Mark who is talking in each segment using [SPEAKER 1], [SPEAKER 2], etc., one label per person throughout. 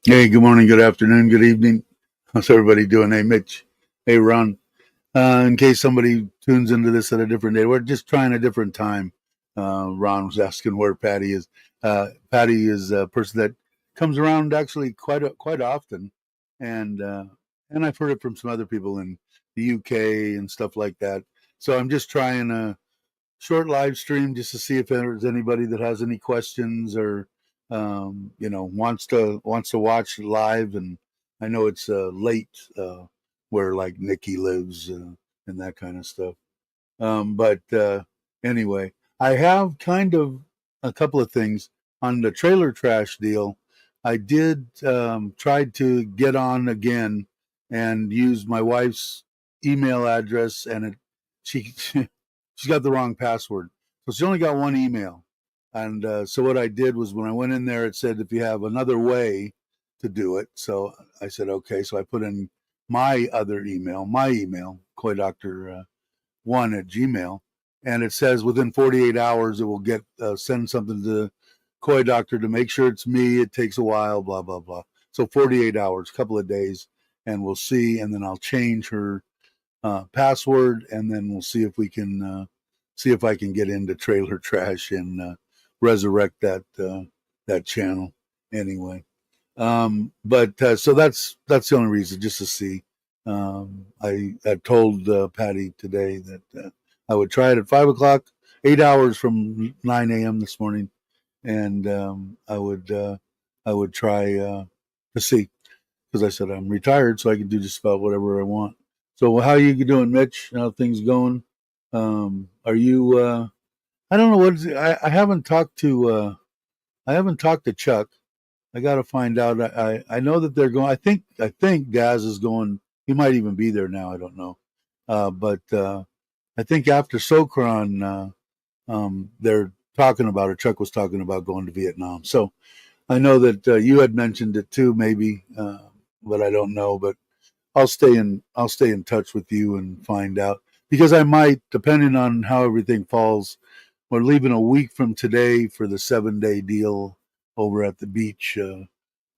[SPEAKER 1] Hey, good morning, good afternoon, good evening. How's everybody doing? Hey, Mitch. Hey, Ron. In case somebody tunes into this at a different day, we're just trying a different time. Ron was asking where Patty is. Patty is a person that comes around actually quite often, and uh, and I've heard it from some other people in the UK and stuff like that. So I'm just trying a short live stream just to see if there's anybody that has any questions or wants to watch live. And I know it's late where like Nikki lives and that kind of stuff. But anyway, I have kind of a couple of things on the trailer trash deal. I did try to get on again and use my wife's email address, and she she's got the wrong password, so she only got one email. And so what I did was when I went in there, it said if you have another way to do it. So I said okay. So I put in my email, Coy Doctor one at Gmail, and it says within 48 hours it will get send something to Koi Doctor to make sure it's me. It takes a while, blah blah blah. So 48 hours, couple of days, and we'll see. And then I'll change her password, and then we'll see if I can get into Trailer Trash and resurrect that channel anyway. But so that's the only reason, just to see. I told Patty today that I would try it at 5 o'clock, 8 hours from 9 a.m. this morning, and I would try to see, because I said I'm retired, so I can do just about whatever I want. So how you doing, Mitch? How things going? Are you? I don't know what is it. I haven't talked to Chuck. I got to find out. I know that they're going. I think Gaz is going. He might even be there now. I don't know. But I think after Sokran, they're talking about, or Chuck was talking about going to Vietnam. So I know that you had mentioned it too, maybe, but I don't know. But I'll stay in touch with you and find out, because I might, depending on how everything falls. We're leaving a week from today for the 7-day deal over at the beach,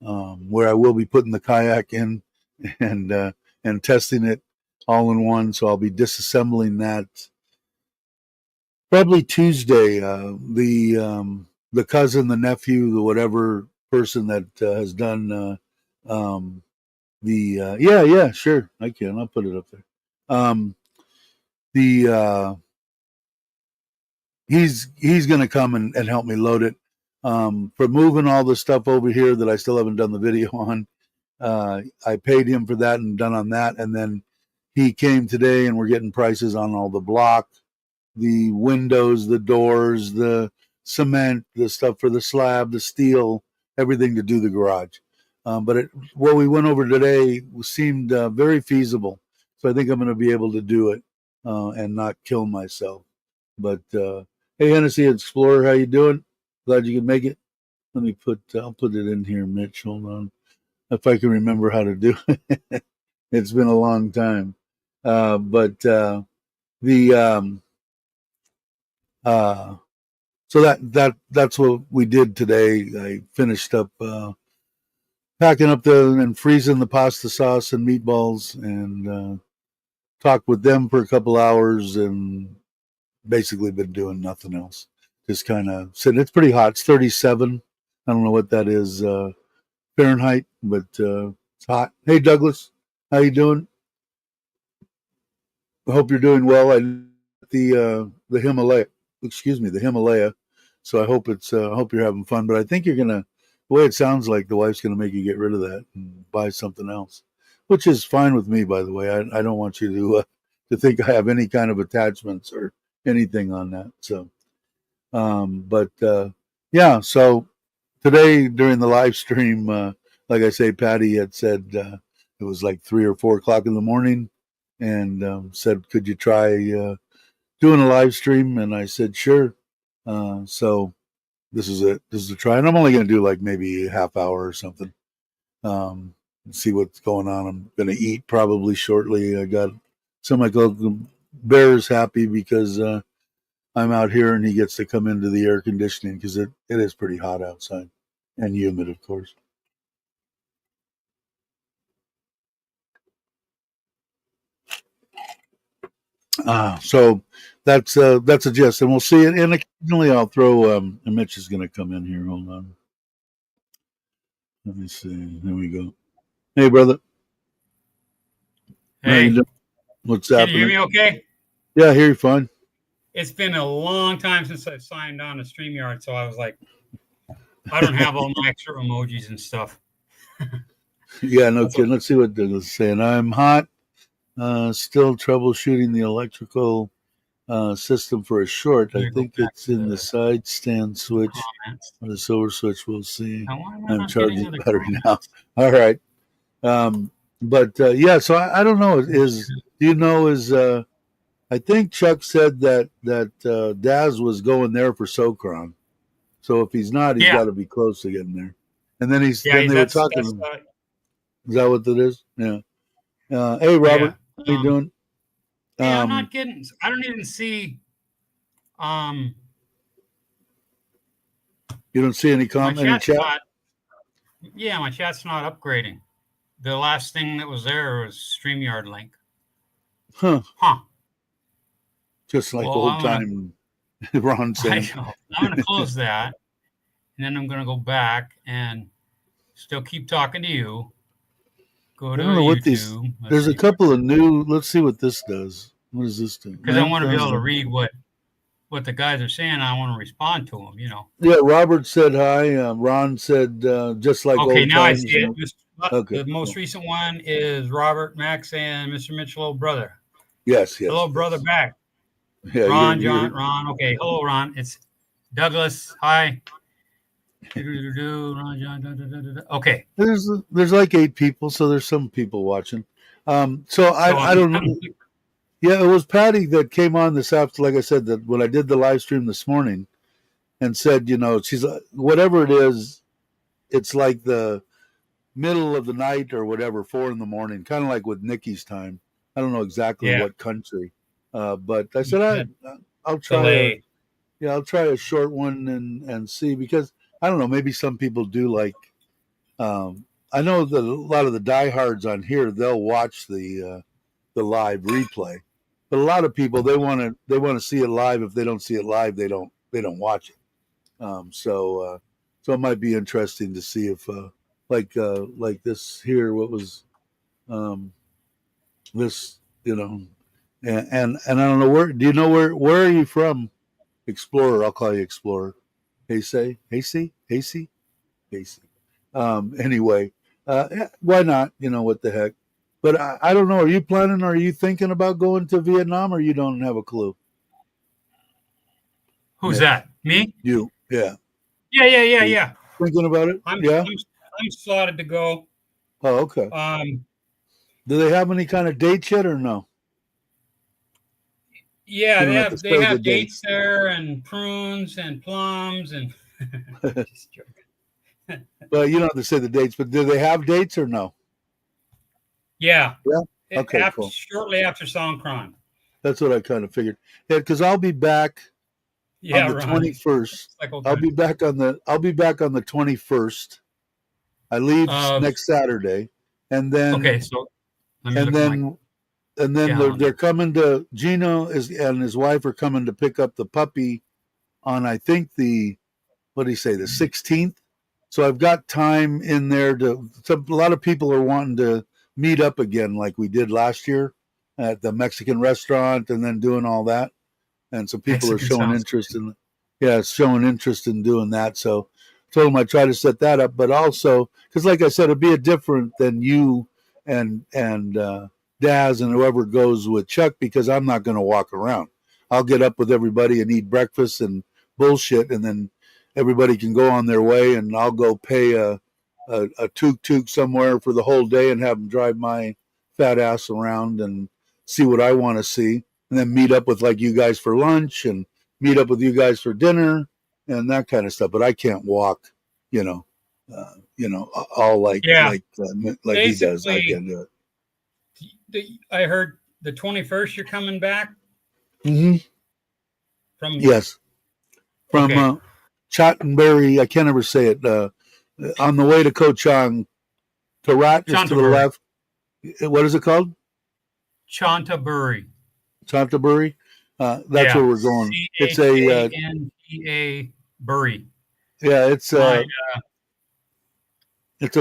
[SPEAKER 1] where I will be putting the kayak in and uh, and testing it all in one. So I'll be disassembling that probably Tuesday. The cousin, the nephew, the whatever person that has done yeah, sure, I can. I'll put it up there. Um, the he's going to come and help me load it. For moving all the stuff over here that I still haven't done the video on. I paid him for that and done on that, and then he came today and we're getting prices on all the block, the windows, the doors, the cement, the stuff for the slab, the steel, everything to do the garage. But what we went over today seemed very feasible, so I think I'm going to be able to do it and not kill myself. But hey, Hennessy Explorer, how you doing? Glad you could make it. I'll put it in here, Mitch. Hold on, if I can remember how to do it. It's been a long time. But the uh, so that's what we did today. I finished up packing up and freezing the pasta sauce and meatballs, and talked with them for a couple hours, and basically been doing nothing else. Just kind of sitting. It's pretty hot. It's 37. I don't know what that is Fahrenheit, but it's hot. Hey, Douglas, how you doing? I hope you're doing well. The Himalaya, excuse me, the Himalaya. So I hope you're having fun. But I think you're gonna. The way it sounds like, the wife's gonna make you get rid of that and buy something else, which is fine with me, by the way. I don't want you to think I have any kind of attachments or anything on that. So, but yeah. So today during the live stream, like I say, Patty had said it was like 3 or 4 o'clock in the morning, and said, "Could you try doing a live stream?" And I said, "Sure." So this is it. This is a try, and I'm only going to do like maybe a half hour or something. And see what's going on. I'm going to eat probably shortly. I got some of my Bear's happy because I'm out here and he gets to come into the air conditioning, because it is pretty hot outside and humid, of course. So that's a gist, and we'll see it. And occasionally I'll throw. And Mitch is going to come in here. Hold on. Let me see. There we go. Hey, brother. How you
[SPEAKER 2] Hey,
[SPEAKER 1] doing? What's
[SPEAKER 2] can you
[SPEAKER 1] happening?
[SPEAKER 2] hear me okay?
[SPEAKER 1] Yeah, I hear you fine.
[SPEAKER 2] It's been a long time since I've signed on to StreamYard, so I was like, I don't have all my extra emojis and stuff.
[SPEAKER 1] Yeah, no
[SPEAKER 2] That's
[SPEAKER 1] kidding. Let's see what Douglas is saying. I'm hot. Still troubleshooting the electrical system for a short. I
[SPEAKER 2] Let me go
[SPEAKER 1] think
[SPEAKER 2] back
[SPEAKER 1] it's
[SPEAKER 2] to
[SPEAKER 1] in the
[SPEAKER 2] the
[SPEAKER 1] side stand switch
[SPEAKER 2] comments.
[SPEAKER 1] or the silver switch. We'll see.
[SPEAKER 2] Now, why am I
[SPEAKER 1] I'm
[SPEAKER 2] not getting
[SPEAKER 1] charging
[SPEAKER 2] to the
[SPEAKER 1] battery now.
[SPEAKER 2] comments?
[SPEAKER 1] All right. But yeah, so I don't know. Do you know? I think Chuck said that Daz was going there for Socron. So if he's not, he's
[SPEAKER 2] Yeah,
[SPEAKER 1] got to be close to getting there. And then
[SPEAKER 2] yeah,
[SPEAKER 1] they were talking. Is that what it is? Yeah. Hey,
[SPEAKER 2] yeah.
[SPEAKER 1] Robert, how you doing?
[SPEAKER 2] Hey, I'm not getting. I don't even see.
[SPEAKER 1] You don't see any
[SPEAKER 2] My
[SPEAKER 1] comment in
[SPEAKER 2] chat's
[SPEAKER 1] chat?
[SPEAKER 2] not. Yeah, my chat's not upgrading. The last thing that was there was StreamYard link.
[SPEAKER 1] Huh.
[SPEAKER 2] Huh.
[SPEAKER 1] Just like
[SPEAKER 2] Well,
[SPEAKER 1] old time Ron saying.
[SPEAKER 2] I'm going to close that, and then I'm going to go back and still keep talking to you. Go
[SPEAKER 1] I
[SPEAKER 2] to
[SPEAKER 1] don't know what these.
[SPEAKER 2] YouTube.
[SPEAKER 1] There's a couple of new. Let's see what this does. What does this do?
[SPEAKER 2] Because I want to be able to read what the guys are saying. I want to respond to them.
[SPEAKER 1] Yeah, Robert said hi. Ron said just like
[SPEAKER 2] Okay,
[SPEAKER 1] old
[SPEAKER 2] now I
[SPEAKER 1] times.
[SPEAKER 2] see it.
[SPEAKER 1] Okay.
[SPEAKER 2] The most recent one is Robert, Max, and Mr. Mitchell, brother.
[SPEAKER 1] Yes.
[SPEAKER 2] Hello, brother, back.
[SPEAKER 1] Yeah,
[SPEAKER 2] Ron, John, Ron. Okay, hello, Ron. It's Douglas. Hi. Ron, John. Okay.
[SPEAKER 1] There's like 8 people, so there's some people watching. So I don't know. Yeah, it was Patty that came on this after, like I said, that when I did the live stream this morning, and said, she's whatever it is, it's like the middle of the night or whatever, 4 a.m, kind of like with Nikki's time. I don't know exactly what country, but I said I'll try I'll try a short one and see, because I don't know, maybe some people do like. I know that a lot of the diehards on here, they'll watch the live replay, but a lot of people they want to see it live. If they don't see it live, they don't watch it. So it might be interesting to see if like this here, what was this, and I don't know, where do you know, where are you from? Explorer, I'll call you Explorer. Hey see. Anyway, why not? What the heck? But I don't know. Are you planning? Are you thinking about going to Vietnam, or you don't have a clue?
[SPEAKER 2] Who's that? Me?
[SPEAKER 1] You? Yeah.
[SPEAKER 2] Yeah.
[SPEAKER 1] Thinking about it?
[SPEAKER 2] I'm slotted to go.
[SPEAKER 1] Oh, okay. Do they have any kind of dates yet, or no?
[SPEAKER 2] Yeah, they have dates there, and prunes and plums and. Just joking.
[SPEAKER 1] Well, you don't have to say the dates, but do they have dates or no?
[SPEAKER 2] Yeah.
[SPEAKER 1] Okay, cool.
[SPEAKER 2] Shortly after Songkran.
[SPEAKER 1] That's what I kind of figured. Yeah, because I'll be back on the 21st. I'll be back on the 21st. I leave next Saturday, and then
[SPEAKER 2] okay. So
[SPEAKER 1] and then they're coming to Gino and his wife are coming to pick up the puppy on, I think, the 16th. So I've got time in there a lot of people are wanting to meet up again like we did last year at the Mexican restaurant, and then doing all that. And so people are showing interest in doing that. So I told them I try to set that up, but also because, like I said, it'd be a different than you and Daz and whoever goes with Chuck, because I'm not going to walk around. I'll get up with everybody and eat breakfast and bullshit, and then everybody can go on their way, and I'll go pay a tuk-tuk somewhere for the whole day and have them drive my fat ass around and see what I want to see, and then meet up with like you guys for lunch and meet up with you guys for dinner and that kind of stuff. But I can't walk, all like he does. I can't do
[SPEAKER 2] it. I heard the 21st you're coming back.
[SPEAKER 1] Mm-hmm. Yes. From Chottenbury, I can't ever say it. On the way to Koh Chang, Tarat is to the left. What is it called?
[SPEAKER 2] Chantaburi.
[SPEAKER 1] Canterbury. That's where we're going. It's a
[SPEAKER 2] Chandpa Bury.
[SPEAKER 1] yeah, it's a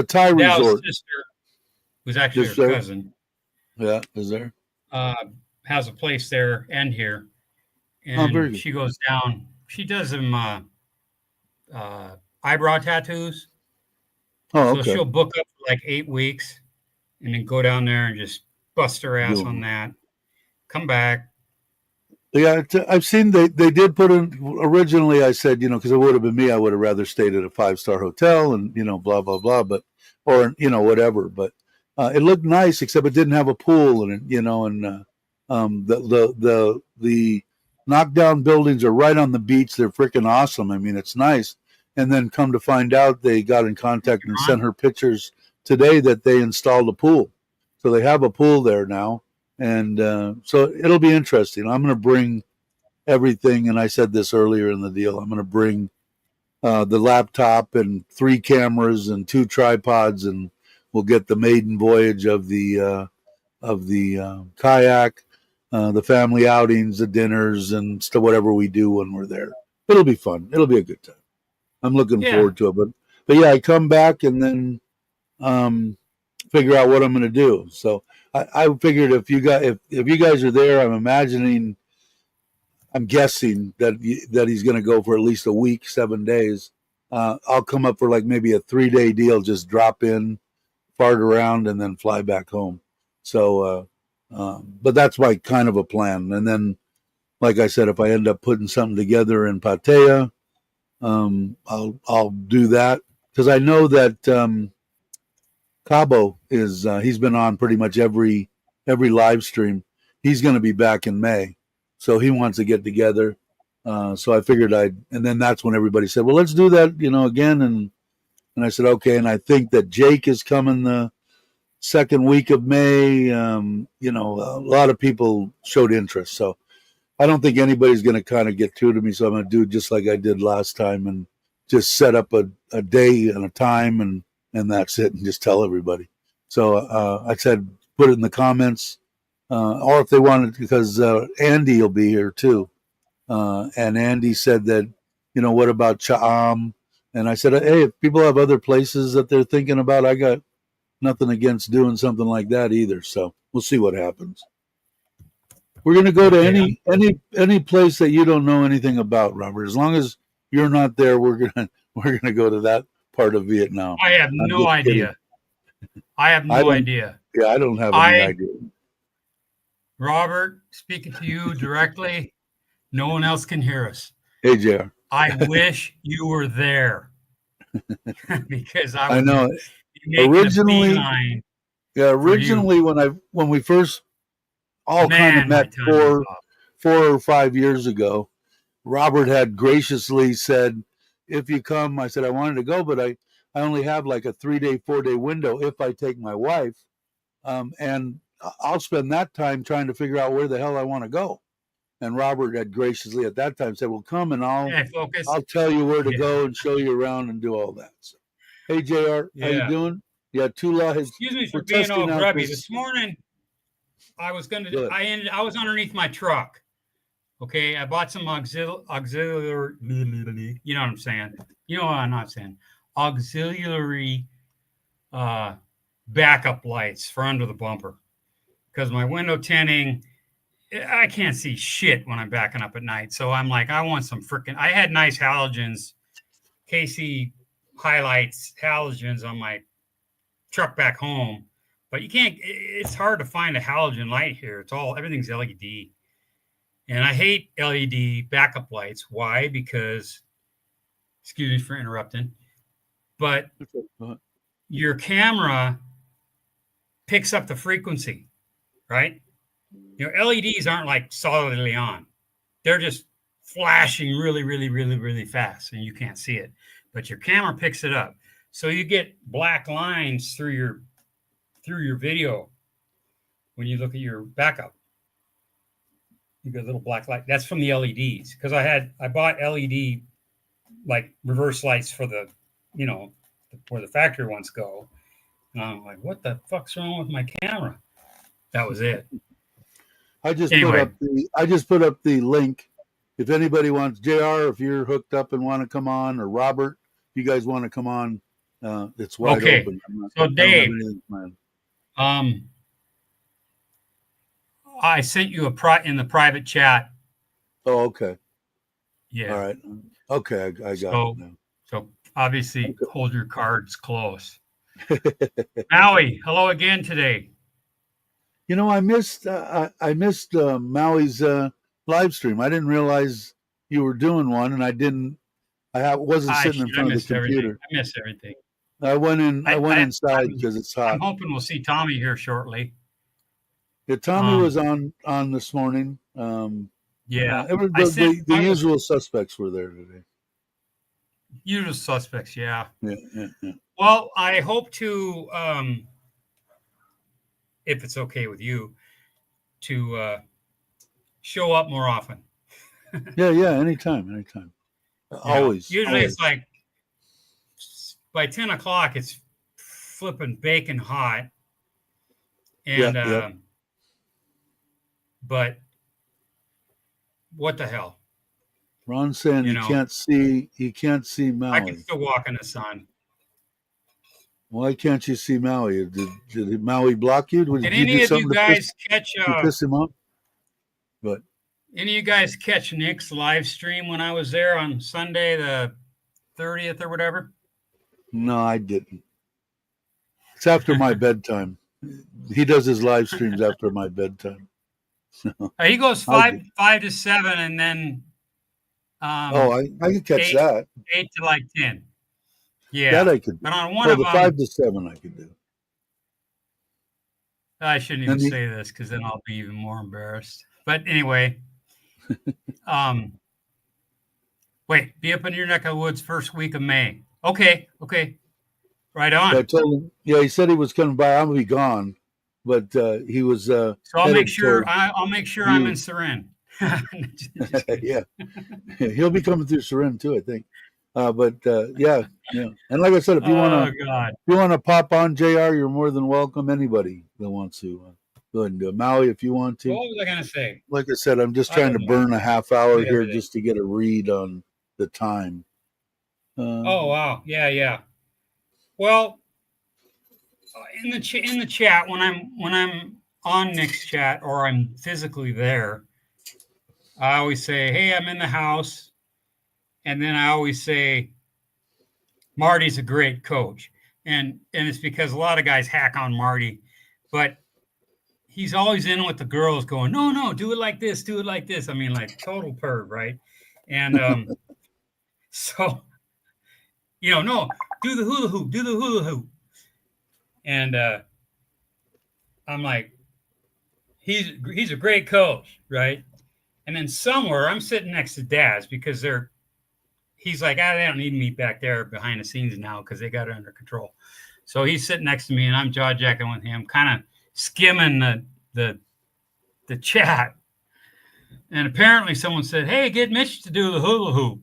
[SPEAKER 1] Thai
[SPEAKER 2] Dal's
[SPEAKER 1] resort.
[SPEAKER 2] sister, who's actually her
[SPEAKER 1] Is there?
[SPEAKER 2] cousin,
[SPEAKER 1] Yeah, is there?
[SPEAKER 2] has a place there and here,
[SPEAKER 1] Oh, very
[SPEAKER 2] and
[SPEAKER 1] good.
[SPEAKER 2] she goes down. She does them eyebrow tattoos.
[SPEAKER 1] Oh,
[SPEAKER 2] So
[SPEAKER 1] okay.
[SPEAKER 2] she'll book up for like 8 weeks, and then go down there and just bust her ass on
[SPEAKER 1] Doing.
[SPEAKER 2] that. Come back.
[SPEAKER 1] Yeah, I've seen they did put in originally. I said, because it would have been me, I would have rather stayed at a 5-star hotel and blah blah blah, but or whatever. But it looked nice, except it didn't have a pool in it, and the knockdown buildings are right on the beach. They're freaking awesome. I mean, it's nice. And then come to find out, they got in contact and sent her pictures today that they installed a pool, so they have a pool there now. And so it'll be interesting. I'm going to bring everything, and I said this earlier in the deal. I'm going to bring the laptop and 3 cameras and 2 tripods, and we'll get the maiden voyage of the kayak, the family outings, the dinners, and stuff. Whatever we do when we're there, it'll be fun. It'll be a good time. I'm looking forward to it. But yeah, I come back and then figure out what I'm going to do. So I figured if you guys are there, I'm guessing that he's going to go for at least a week, 7 days. I'll come up for like maybe a 3-day deal, just drop in, fart around, and then fly back home. So, but that's my kind of a plan. And then, like I said, if I end up putting something together in Pattaya, I'll do that, because I know that Cabo is he's been on pretty much every live stream. He's going to be back in May, so he wants to get together. So I figured and then that's when everybody said, "Well, let's do that," again. And I said, "Okay." And I think that Jake is coming the second week of May. A lot of people showed interest, so I don't think anybody's going to kind of get through to me. So I'm going to do just like I did last time and just set up a day and a time, and that's it, and just tell everybody. So I said, put it in the comments, or if they wanted, because Andy will be here too. And Andy said that, what about Cha'am? And I said, hey, if people have other places that they're thinking about, I got nothing against doing something like that either. So we'll see what happens. We're going to go to any place that you don't know anything about, Robert. As long as you're not there, we're gonna go to that part of Vietnam.
[SPEAKER 2] I have no idea. I have no idea.
[SPEAKER 1] Yeah, I don't have any idea.
[SPEAKER 2] Robert, speaking to you directly, no one else can hear us.
[SPEAKER 1] Hey, JR.
[SPEAKER 2] I wish you were there because
[SPEAKER 1] I know. Originally, when we first all kind of met 4 or 5 years ago, Robert had graciously said, if you come, I said I wanted to go, but I only have like a 3-day, 4-day window if I take my wife. And I'll spend that time trying to figure out where the hell I want to go. And Robert had graciously at that time said, well, come and I'll tell you where to go and show you around and do all that. So, hey, JR, how you doing? Yeah, Tula.
[SPEAKER 2] Excuse me for being all grubby. This morning, I was I was underneath my truck. Okay, I bought some auxiliary. You know what I'm saying? You know what I'm not saying? Auxiliary backup lights for under the bumper, because my window tinting, I can't see shit when I'm backing up at night. So I'm like, I want some freaking. I had nice halogens, KC highlights halogens on my truck back home, but you can't. It's hard to find a halogen light here. Everything's LED. And I hate LED backup lights. Why? Because, excuse me for interrupting, but your camera picks up the frequency, right? LEDs aren't like solidly on. They're just flashing really, really, really, really fast, and you can't see it. But your camera picks it up. So you get black lines through your video when you look at your backup. You get a little black light. That's from the LEDs, because I bought LED like reverse lights for the, where the factory ones go. And I'm like, what the fuck's wrong with my camera? That was it.
[SPEAKER 1] I just
[SPEAKER 2] Anyway.
[SPEAKER 1] put up the link. If anybody wants, JR, if you're hooked up and want to come on, or Robert, if you guys want to come on, it's wide open.
[SPEAKER 2] So
[SPEAKER 1] I don't have
[SPEAKER 2] Dave,
[SPEAKER 1] anything planned.
[SPEAKER 2] I sent you in the private chat.
[SPEAKER 1] Oh, okay.
[SPEAKER 2] Yeah.
[SPEAKER 1] All right. Okay, I got it now.
[SPEAKER 2] So obviously, hold your cards close. Maui, hello again today.
[SPEAKER 1] You know, I missed Maui's live stream. I didn't realize you were doing one, and I wasn't sitting in front of the computer.
[SPEAKER 2] I missed everything.
[SPEAKER 1] I went inside because it's hot.
[SPEAKER 2] I'm hoping we'll see Tommy here shortly.
[SPEAKER 1] Yeah, Tommy was on this morning.
[SPEAKER 2] Yeah,
[SPEAKER 1] the usual suspects were there today.
[SPEAKER 2] Usual suspects, yeah.
[SPEAKER 1] Yeah.
[SPEAKER 2] Well, I hope to, if it's okay with you, to show up more often.
[SPEAKER 1] Yeah, anytime. Always.
[SPEAKER 2] Usually it's like by 10 o'clock, it's flipping bacon hot. And, but what the hell?
[SPEAKER 1] Ron's saying you can't see Maui.
[SPEAKER 2] I can still walk in the sun.
[SPEAKER 1] Why can't you see Maui? Did Maui block you?
[SPEAKER 2] Did any of you guys catch
[SPEAKER 1] piss him up? But
[SPEAKER 2] any of you guys catch Nick's live stream when I was there on Sunday, the 30th or whatever?
[SPEAKER 1] No, I didn't. It's after my bedtime. He does his live streams after my bedtime. So,
[SPEAKER 2] he goes 5 to 7, and then
[SPEAKER 1] I can catch that.
[SPEAKER 2] 8 to like 10. Yeah,
[SPEAKER 1] that I could.
[SPEAKER 2] But on one of them,
[SPEAKER 1] 5 to 7, I could do.
[SPEAKER 2] I shouldn't even say this because then I'll be even more embarrassed. But anyway, wait, be up in your neck of the woods first week of May. Okay, right on.
[SPEAKER 1] I told him. Yeah, he said he was coming by. I'm gonna be gone, but he was. So
[SPEAKER 2] I'll make sure. I'll make sure I'm in Surin.
[SPEAKER 1] Yeah, he'll be coming through Surin too, I think. Yeah. And like I said, if you want to pop on, JR, you're more than welcome. Anybody that wants to go ahead and do it. Maui, if you want to.
[SPEAKER 2] What was I gonna say?
[SPEAKER 1] Like I said, I'm just trying to burn a half hour here just to get a read on the time.
[SPEAKER 2] Oh wow, yeah. Well, in the chat when I'm on Nick's chat or I'm physically there, I always say, "Hey, I'm in the house," and then I always say, "Marty's a great coach," and it's because a lot of guys hack on Marty, but he's always in with the girls, going, "No, do it like this, do it like this." I mean, like total perv, right? And so. No, do the hula hoop. And I'm like, he's a great coach, right? And then somewhere I'm sitting next to Daz because he's like, they don't need me back there behind the scenes now because they got it under control. So he's sitting next to me and I'm jaw-jacking with him, kind of skimming the chat. And apparently someone said, "Hey, get Mitch to do the hula hoop."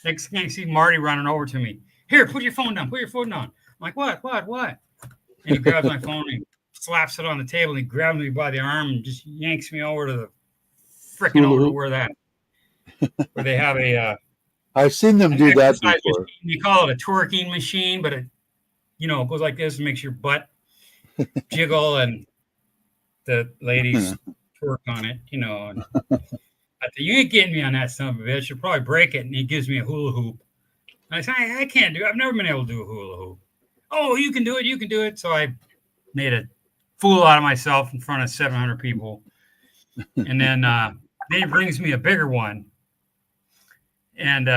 [SPEAKER 2] Next thing I see Marty running over to me. "Here, put your phone down. I'm like, what? And he grabs my phone and he slaps it on the table. And he grabs me by the arm and just yanks me over to the freaking over to where they have a.
[SPEAKER 1] I've seen them do that before.
[SPEAKER 2] Machine. You call it a twerking machine, but it goes like this and makes your butt jiggle and the ladies twerk on it, And, I said, "You ain't getting me on that son of a bitch. You'll probably break it." And he gives me a hula hoop. And I said, I can't do it. I've never been able to do a hula hoop. "Oh, you can do it. So I made a fool out of myself in front of 700 people. And then he brings me a bigger one. And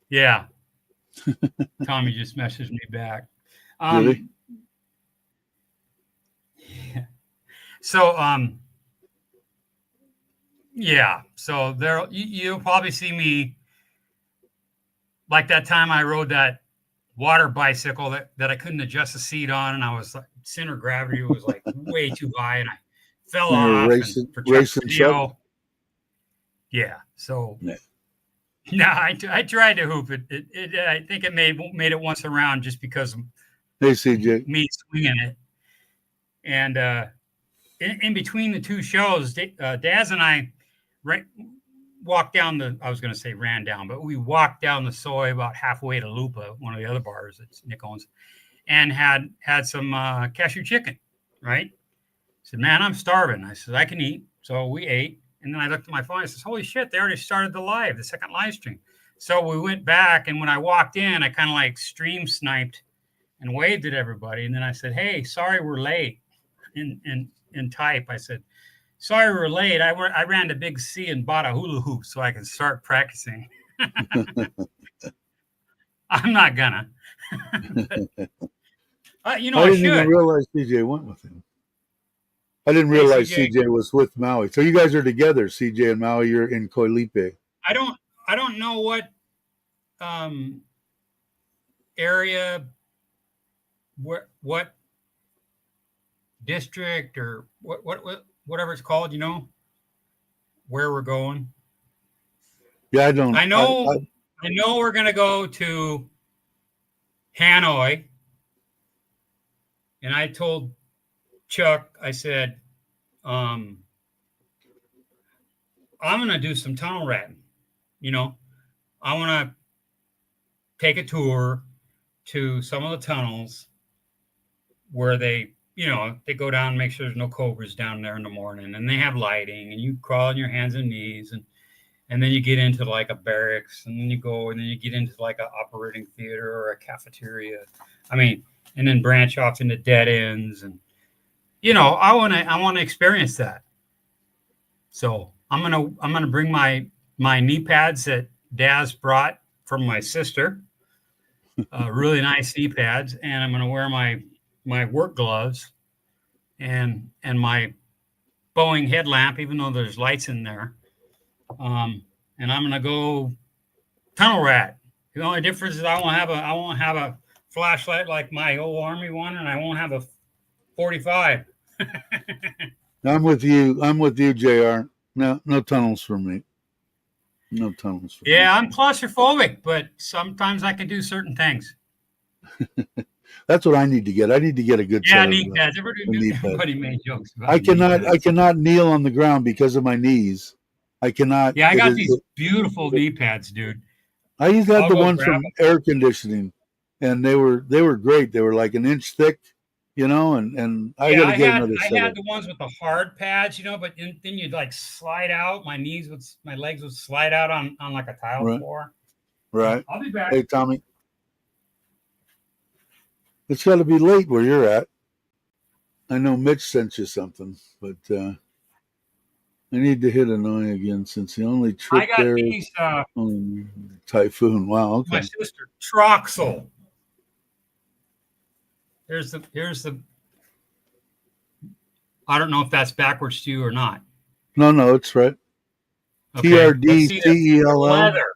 [SPEAKER 2] yeah, Tommy just messaged me back.
[SPEAKER 1] Really?
[SPEAKER 2] Yeah. So, yeah, so there you'll probably see me like that time I rode that water bicycle that I couldn't adjust the seat on, and I was like, center of gravity was like way too high, and I fell off.
[SPEAKER 1] Racing Chuck?
[SPEAKER 2] Yeah, so I tried to hoop it. I think it made it once around just because of
[SPEAKER 1] hey, CJ.
[SPEAKER 2] me swinging it. And in between the two shows, Daz and I walked down I was going to say ran down, but we walked down the soy about halfway to Lupa, one of the other bars that Nick owns, and had some cashew chicken, right? I said, man, I'm starving. I said, I can eat. So we ate. And then I looked at my phone. I said, holy shit, they already started the second live stream. So we went back. And when I walked in, I kind of like stream sniped and waved at everybody. And then I said, hey, sorry, we're late. In type, I said, sorry, we're late. I ran to Big C and bought a hula hoop so I can start practicing. I'm not gonna. But, you know,
[SPEAKER 1] I
[SPEAKER 2] I
[SPEAKER 1] didn't
[SPEAKER 2] should.
[SPEAKER 1] even realize CJ went with him. I didn't realize CJ was with Maui. So you guys are together, CJ and Maui. You're in Koilipe.
[SPEAKER 2] I don't know what area, what district or whatever it's called, you know, where we're going.
[SPEAKER 1] Yeah, I don't.
[SPEAKER 2] I know we're gonna go to Hanoi, and I told Chuck, I said, I'm gonna do some tunnel ratting. You know, I want to take a tour to some of the tunnels where they go down and make sure there's no cobras down there in the morning, and they have lighting, and you crawl on your hands and knees, and then you get into like a barracks, and then you go, and then you get into like an operating theater or a cafeteria. I mean, and then branch off into dead ends, and you know, I want to experience that. So I'm gonna bring my knee pads that Daz brought from my sister, really nice knee pads, and I'm gonna wear my work gloves and my Boeing headlamp, even though there's lights in there. And I'm gonna go tunnel rat. The only difference is I won't have a flashlight like my old Army one, and I won't have a 45.
[SPEAKER 1] I'm with you, JR. No tunnels for me. No tunnels for me.
[SPEAKER 2] Yeah, I'm claustrophobic, but sometimes I can do certain things.
[SPEAKER 1] That's what I need to get. I need to get a good set
[SPEAKER 2] knee pads. Everybody made jokes about
[SPEAKER 1] I cannot kneel on the ground because of my knees. I cannot.
[SPEAKER 2] Yeah, I got these beautiful knee pads, dude.
[SPEAKER 1] I used to have the ones from air conditioning, and they were great. They were like an inch thick, you know, and I got to get another set.
[SPEAKER 2] I had the ones with the hard pads, you know, but then you'd like slide out. My legs would slide out on like a tile floor.
[SPEAKER 1] Right.
[SPEAKER 2] I'll be back.
[SPEAKER 1] Hey, Tommy. It's got to be late where you're at. I know Mitch sent you something, but I need to hit Hanoi again since the only trip there is Typhoon. Wow, okay.
[SPEAKER 2] My sister Troxel. Here's the. I don't know if that's backwards to you or not.
[SPEAKER 1] No, it's right.
[SPEAKER 2] Okay.
[SPEAKER 1] TRDCELL.
[SPEAKER 2] Leather.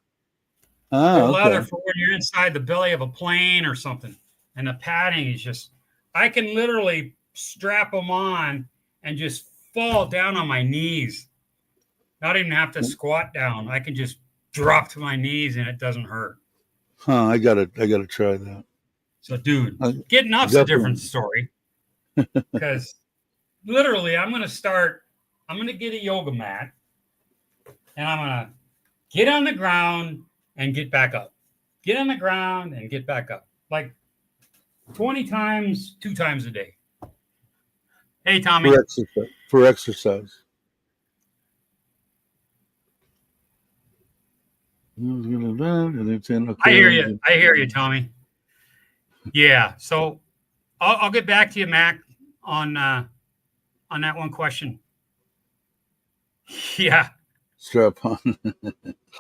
[SPEAKER 1] Okay.
[SPEAKER 2] Leather for when you're inside the belly of a plane or something. And the padding is just, I can literally strap them on and just fall down on my knees. Not even have to squat down. I can just drop to my knees and it doesn't hurt.
[SPEAKER 1] Huh, I gotta try that.
[SPEAKER 2] So, dude, getting up's a different story. Because literally, I'm going to get a yoga mat and I'm going to get on the ground and get back up. Get on the ground and get back up. Like 20 times, 2 times a day. Hey, Tommy.
[SPEAKER 1] For exercise.
[SPEAKER 2] I hear you, Tommy. Yeah. So I'll get back to you, Mac, on that one question. Yeah.
[SPEAKER 1] Strap on.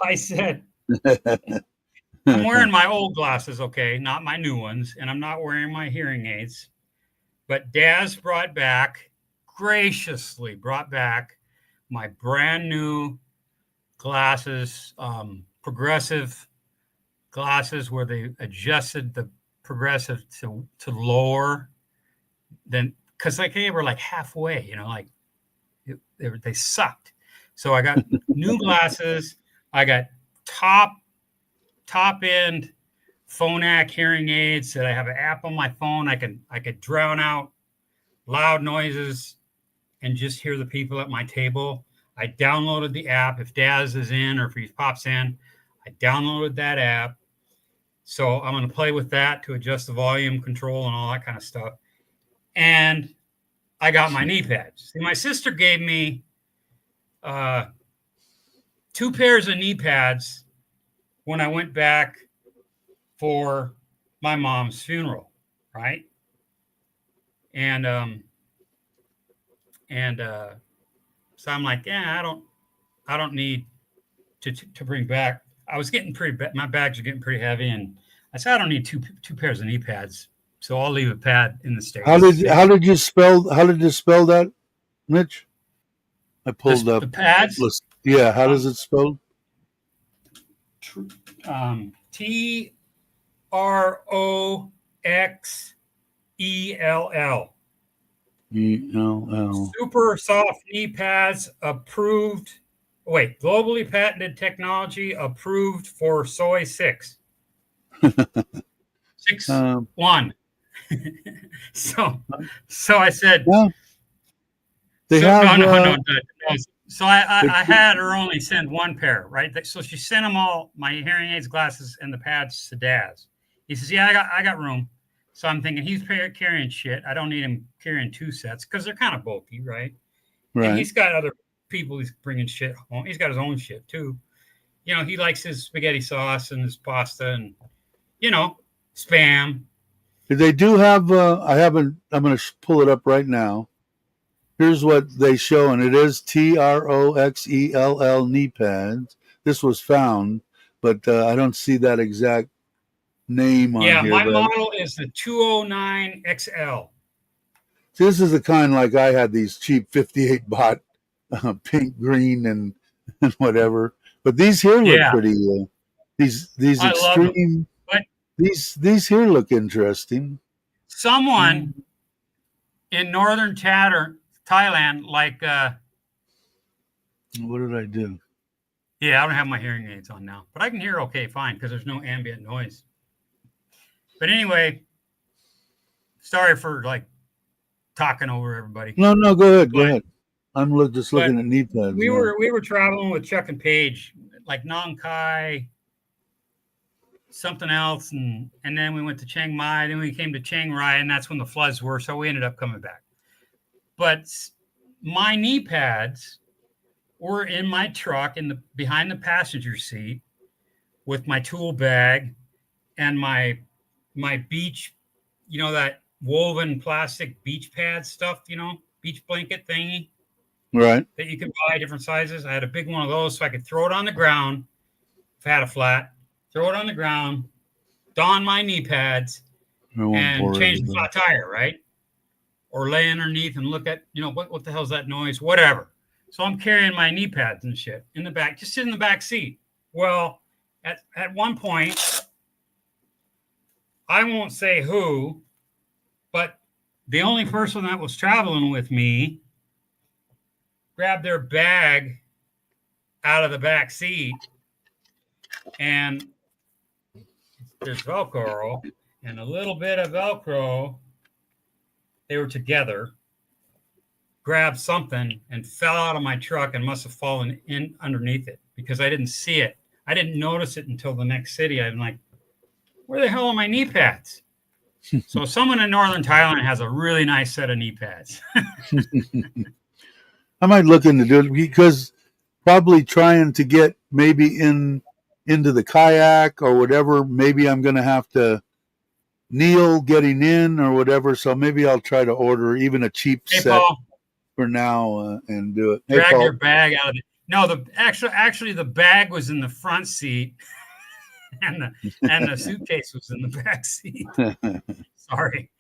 [SPEAKER 2] I said, I'm wearing my old glasses, okay, not my new ones, and I'm not wearing my hearing aids. But Daz graciously brought back my brand new glasses, progressive glasses, where they adjusted the progressive to lower than, because like they were like halfway, you know, like they sucked. So I got new glasses. I got top end Phonak hearing aids that I have an app on my phone. I could drown out loud noises and just hear the people at my table. I downloaded the app. If Daz is in or if he pops in, I downloaded that app. So I'm going to play with that to adjust the volume control and all that kind of stuff. And I got my knee pads. See, my sister gave me 2 pairs of knee pads when I went back for my mom's funeral, right? And so I'm like, yeah, I don't need to bring back. I was getting my bags are getting pretty heavy, and I said I don't need two pairs of knee pads, so I'll leave a pad in the States.
[SPEAKER 1] How did you spell that, Mitch? I pulled up
[SPEAKER 2] the pads.
[SPEAKER 1] Yeah, how does it spell?
[SPEAKER 2] TROXELL.
[SPEAKER 1] ELL.
[SPEAKER 2] Super soft knee pads approved. Wait, globally patented technology approved for soy 6. 6-1. So I said,
[SPEAKER 1] well, they
[SPEAKER 2] so,
[SPEAKER 1] have
[SPEAKER 2] no. So I had her only send 1 pair, right? So she sent them all, my hearing aids, glasses, and the pads to Daz. He says, yeah, I got room. So I'm thinking he's carrying shit. I don't need him carrying 2 sets because they're kind of bulky, right?
[SPEAKER 1] Right.
[SPEAKER 2] And he's got other people he's bringing shit home. He's got his own shit too. You know, he likes his spaghetti sauce and his pasta and, you know, Spam.
[SPEAKER 1] They do have, I'm going to pull it up right now. Here's what they show, and it is TROXELL knee pads. This was found, but I don't see that exact name on here.
[SPEAKER 2] Yeah, my model is the 209XL.
[SPEAKER 1] See, this is the kind like I had these cheap 58 baht pink, green, and whatever. But these here look pretty. These extreme. These here look interesting.
[SPEAKER 2] Someone in northern Thailand, like.
[SPEAKER 1] What did I do?
[SPEAKER 2] Yeah, I don't have my hearing aids on now, but I can hear okay, fine, because there's no ambient noise. But anyway, sorry for like talking over everybody.
[SPEAKER 1] No, go ahead. I'm just looking at knee pads.
[SPEAKER 2] We were traveling with Chuck and Paige, like Nong Khai, something else, and then we went to Chiang Mai, then we came to Chiang Rai, and that's when the floods were, so we ended up coming back. But my knee pads were in my truck behind the passenger seat with my tool bag and my beach, you know, that woven plastic beach pad stuff, you know, beach blanket thingy.
[SPEAKER 1] Right.
[SPEAKER 2] That you can buy different sizes. I had a big one of those so I could throw it on the ground if I had a flat, throw it on the ground, don my knee pads, and change the flat tire, right? Or lay underneath and look at, you know, what the hell's that noise? Whatever. So I'm carrying my knee pads and shit in the back, just in the back seat. Well, at one point, I won't say who, but the only person that was traveling with me grabbed their bag out of the back seat, and there's Velcro and a little bit of Velcro. They were together, grabbed something and fell out of my truck and must have fallen in underneath it because I didn't see it. I didn't notice it until the next city. I'm like, where the hell are my knee pads? So someone in northern Thailand has a really nice set of knee pads.
[SPEAKER 1] I might look into it because probably trying to get maybe into the kayak or whatever, maybe I'm going to have to kneel getting in or whatever. So maybe I'll try to order even a cheap set for now and do it.
[SPEAKER 2] Drag your bag out of it. No, actually the bag was in the front seat and the suitcase was in the back seat. Sorry.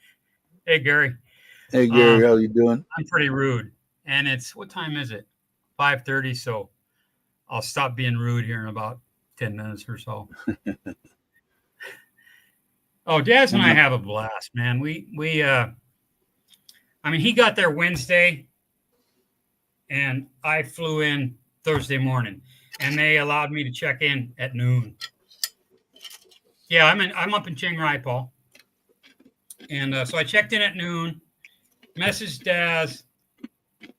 [SPEAKER 2] Hey, Gary.
[SPEAKER 1] Hey, Gary, how you doing?
[SPEAKER 2] I'm pretty rude. And what time is it? 5:30. So I'll stop being rude here in about 10 minutes or so. Oh, Daz and I have a blast, man. I mean, he got there Wednesday and I flew in Thursday morning and they allowed me to check in at noon. Yeah, I'm up in Chiang Rai, Paul. And so I checked in at noon Message Daz.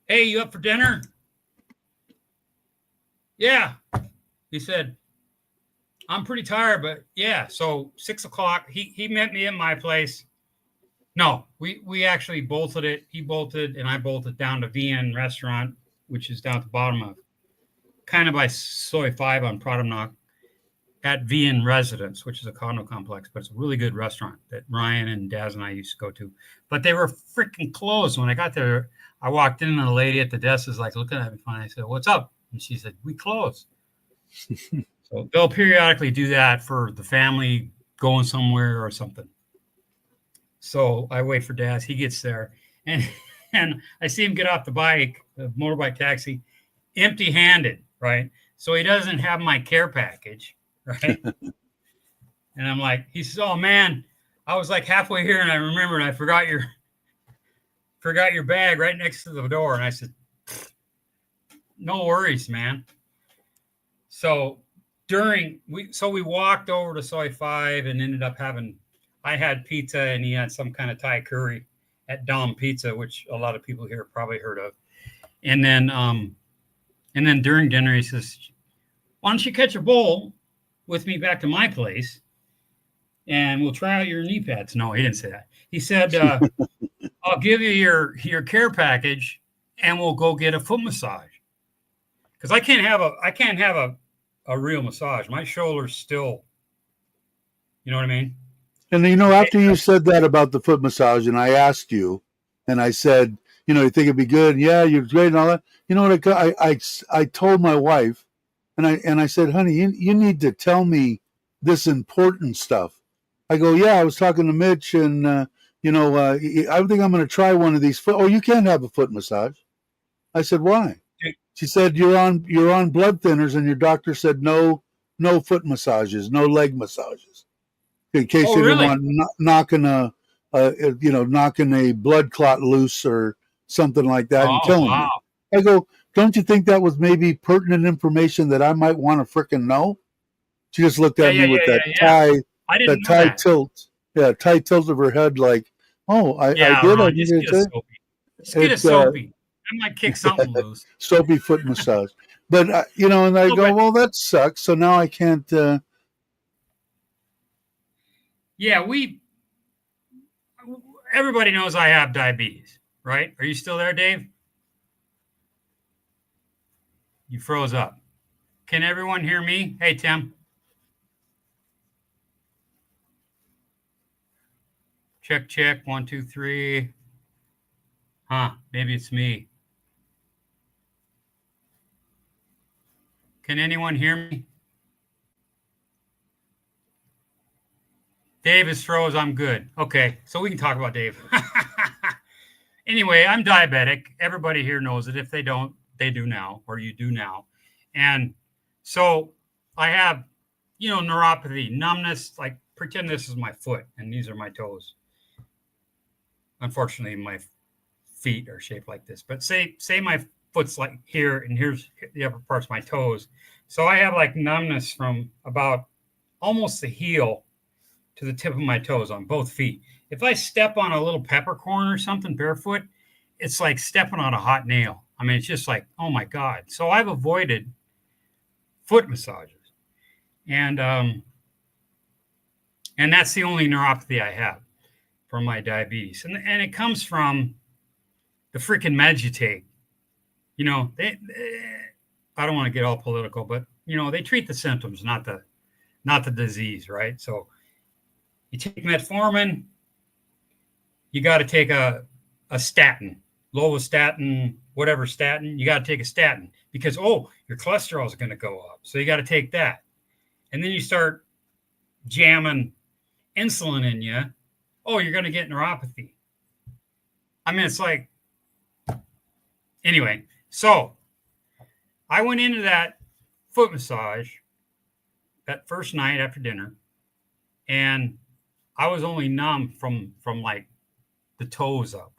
[SPEAKER 2] Hey, you up for dinner? Yeah. He said, I'm pretty tired, but yeah. So 6 o'clock, he met me at my place. No, we actually bolted it. He bolted and I bolted down to VN Restaurant, which is down at the bottom of kind of by Soy 5 on Pradamnock at VN Residence, which is a condo complex, but it's a really good restaurant that Ryan and Daz and I used to go to. But they were freaking closed. When I got there, I walked in and the lady at the desk was like looking at me funny. I said, "What's up?" And she said, "We closed." So they'll periodically do that for the family going somewhere or something. So I wait for Daz. He gets there, and I see him get off the bike, the motorbike taxi, empty-handed, right? So he doesn't have my care package, right? And I'm like, he says, "Oh man, I was like halfway here, and I remembered I forgot your bag right next to the door." And I said, "No worries, man." So we walked over to Soy 5 and ended up having. I had pizza and he had some kind of Thai curry at Dom Pizza, which a lot of people here probably heard of. And then during dinner, he says, "Why don't you catch a bowl with me back to my place and we'll try out your knee pads?" No, he didn't say that. He said, "I'll give you your care package and we'll go get a foot massage." Because I can't have a real massage. My shoulder's still, you know what I mean?
[SPEAKER 1] And after you said that about the foot massage, and I asked you, and I said, you think it'd be good? And yeah, you're great and all that. You know what? I told my wife, and I said, honey, you need to tell me this important stuff. I go, yeah, I was talking to Mitch, and I think I'm going to try one of these foot. Oh, you can't have a foot massage. I said, why? She said, you're on blood thinners, and your doctor said no foot massages, no leg massages. In case you didn't want knocking a blood clot loose or something like that and killing you. I go, don't you think that was maybe pertinent information that I might want to frickin' know? She just looked at me with that Thai tilt. Yeah, Thai tilt of her head like, oh, I did.
[SPEAKER 2] Ron,
[SPEAKER 1] I
[SPEAKER 2] just get a soapy. I might kick something loose.
[SPEAKER 1] Soapy foot massage. But, and I go, well, that sucks. So now I can't...
[SPEAKER 2] Yeah, everybody knows I have diabetes, right? Are you still there, Dave? You froze up. Can everyone hear me? Hey, Tim. Check. 1, 2, 3. Maybe it's me. Can anyone hear me? Dave is froze. I'm good. Okay, so we can talk about Dave. Anyway, I'm diabetic. Everybody here knows it. If they don't, they do now, or you do now. And so I have, neuropathy, numbness, like pretend this is my foot and these are my toes. Unfortunately, my feet are shaped like this, but say my foot's like here and here's the upper parts of my toes. So I have like numbness from about almost the heel to the tip of my toes on both feet. If I step on a little peppercorn or something barefoot, it's like stepping on a hot nail. I mean, it's just like, oh my God. So I've avoided foot massages. And that's the only neuropathy I have from my diabetes. And it comes from the freaking meds you take. I don't want to get all political, but they treat the symptoms, not the disease, right? So you take metformin, you got to take a statin, lovastatin, whatever statin, you got to take a statin because, your cholesterol is going to go up. So you got to take that. And then you start jamming insulin in you. Oh, you're going to get neuropathy. I mean, it's like, anyway, so I went into that foot massage that first night after dinner, and I was only numb from like the toes up.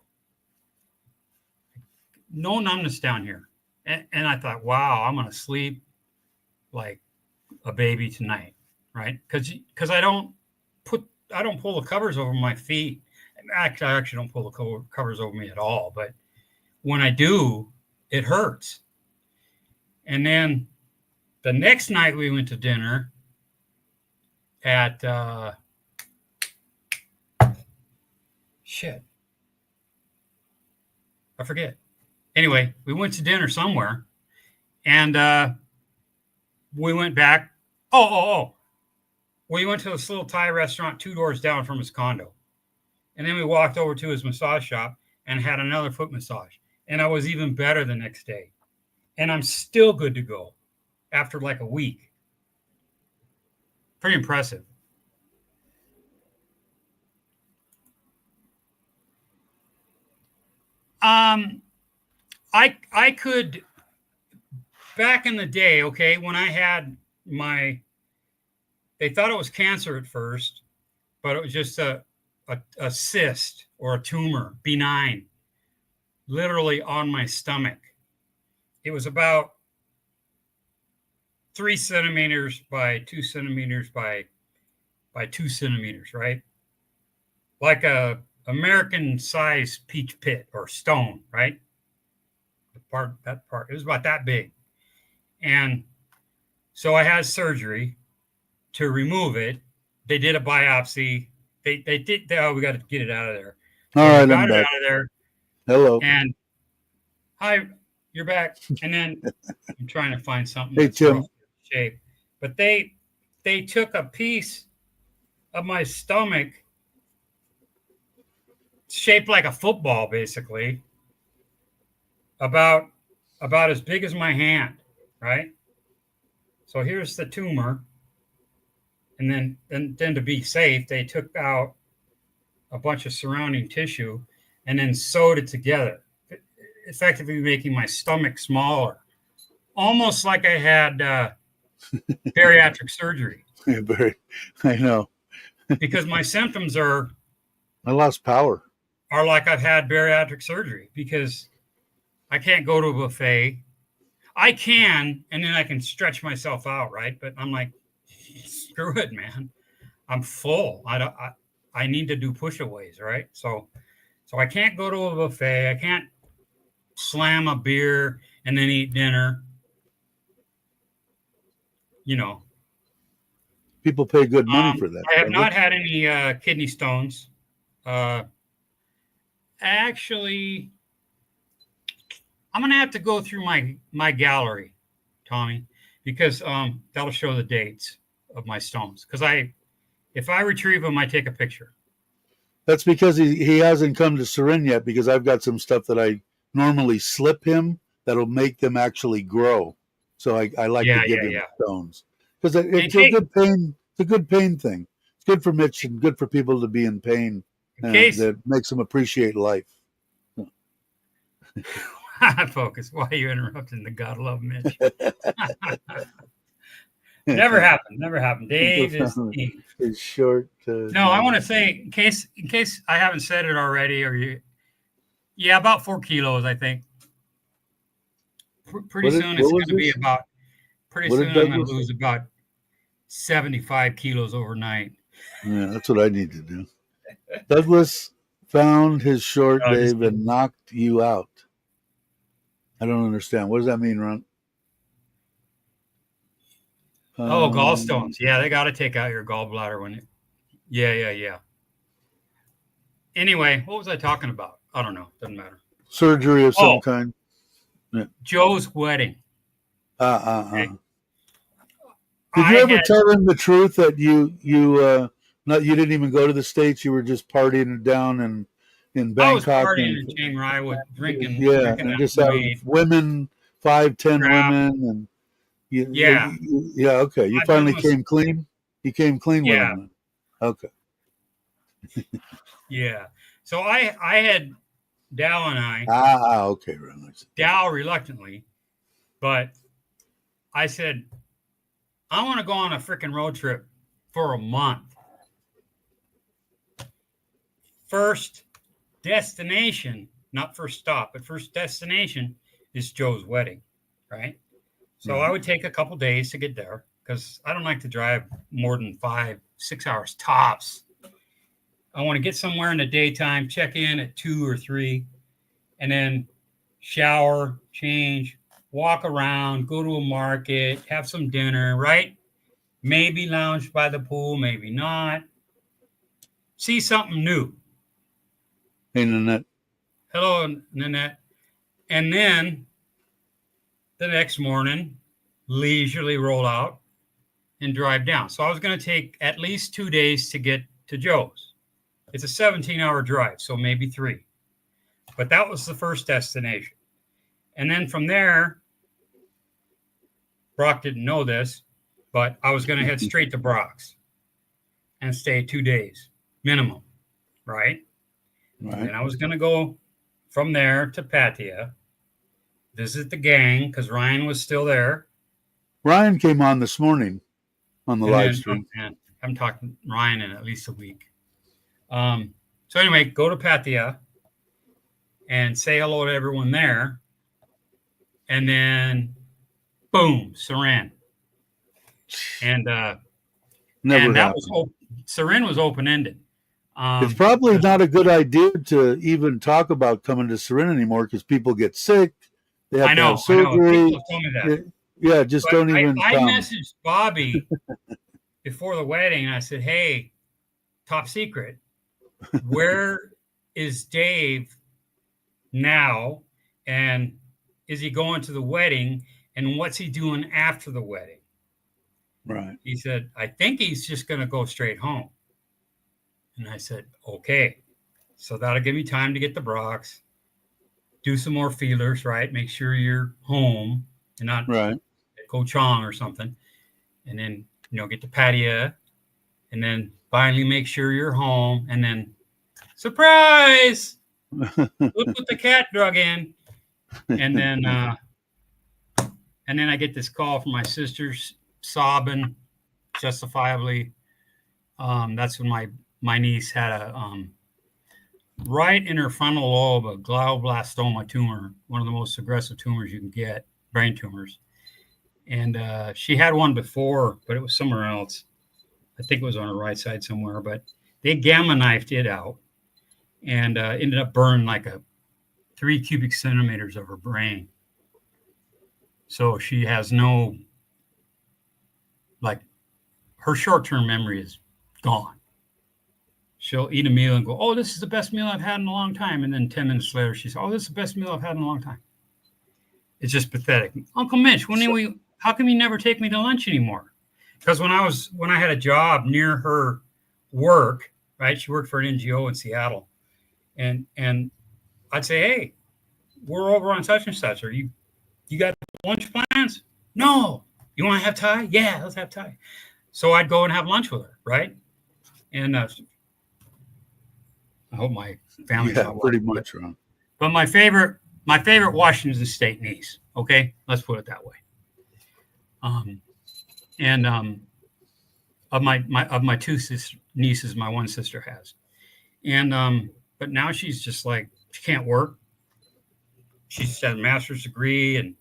[SPEAKER 2] No numbness down here. And I thought, wow, I'm going to sleep like a baby tonight, right? Because I don't pull the covers over my feet. actually, I actually don't pull the covers over me at all. But when I do, it hurts. And then the next night we went to dinner at shit. I forget. Anyway, we went to dinner somewhere, and we went back. Oh. We went to this little Thai restaurant 2 doors down from his condo. And then we walked over to his massage shop and had another foot massage. And I was even better the next day. And I'm still good to go after like a week. Pretty impressive. I could, back in the day, okay, when I had they thought it was cancer at first, but it was just a cyst or a tumor, benign, literally on my stomach. It was about 3 centimeters by 2 centimeters by 2 centimeters, right? Like a American-sized peach pit or stone, right? That part, it was about that big. And so I had surgery to remove it. They did a biopsy. They did. Oh, we got to get it out of there.
[SPEAKER 1] All
[SPEAKER 2] So
[SPEAKER 1] right,
[SPEAKER 2] got
[SPEAKER 1] I'm
[SPEAKER 2] it
[SPEAKER 1] back.
[SPEAKER 2] out of there.
[SPEAKER 1] Hello.
[SPEAKER 2] And hi, you're back. And then I'm trying to find something
[SPEAKER 1] Hey,
[SPEAKER 2] that's
[SPEAKER 1] Tim.
[SPEAKER 2] rough shape. But they took a piece of my stomach shaped like a football, basically, about as big as my hand, right? So here's the tumor. And then to be safe, they took out a bunch of surrounding tissue and then sewed it together, effectively making my stomach smaller, almost like I had bariatric surgery.
[SPEAKER 1] Yeah, Barry, I know.
[SPEAKER 2] Because my symptoms are
[SPEAKER 1] I lost power.
[SPEAKER 2] like I've had bariatric surgery, because I can't go to a buffet. I can, and then I can stretch myself out, right? But I'm like, screw it, man. I'm full. I need to do push-aways, right? So I can't go to a buffet. I can't slam a beer and then eat dinner. You know.
[SPEAKER 1] People pay good money for that.
[SPEAKER 2] I have not had any kidney stones. Actually, I'm gonna have to go through my gallery, Tommy, because that'll show the dates of my stones. Because if I retrieve them, I take a picture.
[SPEAKER 1] That's because he hasn't come to Surin yet, because I've got some stuff that I normally slip him that'll make them actually grow. So I like to give him stones, because it's a good pain. It's a good pain thing. It's good for Mitch and good for people to be in pain. That makes them appreciate life.
[SPEAKER 2] Focus. Why are you interrupting the God love Mitch? Never happened. Dave is Steve.
[SPEAKER 1] It's short.
[SPEAKER 2] No, I want to say, in case I haven't said it already, about 4 kilos, I think. Pretty soon it's going to be about. Pretty soon I'm going to lose about 75 kilos overnight.
[SPEAKER 1] Yeah, that's what I need to do. Douglas found his short, Dave, and knocked you out. I don't understand. What does that mean, Ron?
[SPEAKER 2] Gallstones. Yeah, they got to take out your gallbladder when Yeah. Anyway, what was I talking about? I don't know. Doesn't matter.
[SPEAKER 1] Surgery of some kind.
[SPEAKER 2] Yeah. Joe's wedding.
[SPEAKER 1] Okay. Did you ever tell him the truth that you didn't even go to the States? You were just partying down in Bangkok.
[SPEAKER 2] I was partying in Chiang Rai with drinking.
[SPEAKER 1] Yeah, and just having women, 5, 10 women, and okay. You finally came clean. You came clean with him. Okay.
[SPEAKER 2] Yeah. So I had Dow and I.
[SPEAKER 1] Okay.
[SPEAKER 2] Dow reluctantly, but I said, I want to go on a freaking road trip for a month. First destination, not first stop, but first destination is Joe's wedding, right? So I would take a couple days to get there, because I don't like to drive more than 5-6 hours tops. I want to get somewhere in the daytime, check in at 2 or 3, and then shower, change, walk around, go to a market, have some dinner, right? Maybe lounge by the pool, maybe not. See something new.
[SPEAKER 1] Hey, Nanette.
[SPEAKER 2] Hello, Nanette. And then the next morning, leisurely roll out and drive down. So I was going to take at least 2 days to get to Joe's. It's a 17-hour drive, so maybe 3. But that was the first destination. And then from there, Brock didn't know this, but I was going to head straight to Brock's and stay 2 days minimum, right?
[SPEAKER 1] Right.
[SPEAKER 2] And I was going to go from there to Pattaya, visit the gang because Ryan was still there.
[SPEAKER 1] Ryan came on this morning on the live stream.
[SPEAKER 2] Oh, man, I haven't talked to Ryan in at least a week. So anyway, go to Pattaya and say hello to everyone there. And then, boom, Saran. And
[SPEAKER 1] Never
[SPEAKER 2] and that
[SPEAKER 1] happened.
[SPEAKER 2] was Saran was open-ended.
[SPEAKER 1] It's probably not a good idea to even talk about coming to Saran anymore because people get sick. They have to have surgery.
[SPEAKER 2] People have told me that.
[SPEAKER 1] Yeah, just
[SPEAKER 2] But
[SPEAKER 1] don't even
[SPEAKER 2] I
[SPEAKER 1] come.
[SPEAKER 2] messaged Bobby before the wedding, and I said, hey, top secret, where is Dave now? And is he going to the wedding? And what's he doing after the wedding?
[SPEAKER 1] Right.
[SPEAKER 2] He said, I think he's just going to go straight home. And I said, okay. So that'll give me time to get the Brocs, do some more feelers, right? Make sure you're home and not
[SPEAKER 1] right.
[SPEAKER 2] at Ko Chang or something. And then, get to Pattaya. And then finally make sure you're home. And then, surprise! Look what the cat drug in. And then I get this call from my sisters sobbing justifiably. That's when my niece had a right in her frontal lobe, a glioblastoma tumor, one of the most aggressive tumors you can get, brain tumors. And she had one before, but it was somewhere else. I think it was on her right side somewhere, but they gamma knifed it out and ended up burning like 3 cubic centimeters of her brain. So she has no, her short-term memory is gone. She'll eat a meal and go, oh, this is the best meal I've had in a long time. And then 10 minutes later, she says, oh, this is the best meal I've had in a long time. It's just pathetic. Uncle Mitch, how come you never take me to lunch anymore? Because when I had a job near her work, right? She worked for an NGO in Seattle. And I'd say, hey, we're over on such and such. Are you got lunch plans? No. You want to have Thai? Yeah, let's have Thai. So I'd go and have lunch with her, right? And I hope my family's not
[SPEAKER 1] pretty
[SPEAKER 2] watching,
[SPEAKER 1] much wrong.
[SPEAKER 2] But my favorite Washington State niece. Okay, let's put it that way. Of my 2 nieces, my one sister has, and but now she's just like she can't work. She's had a master's degree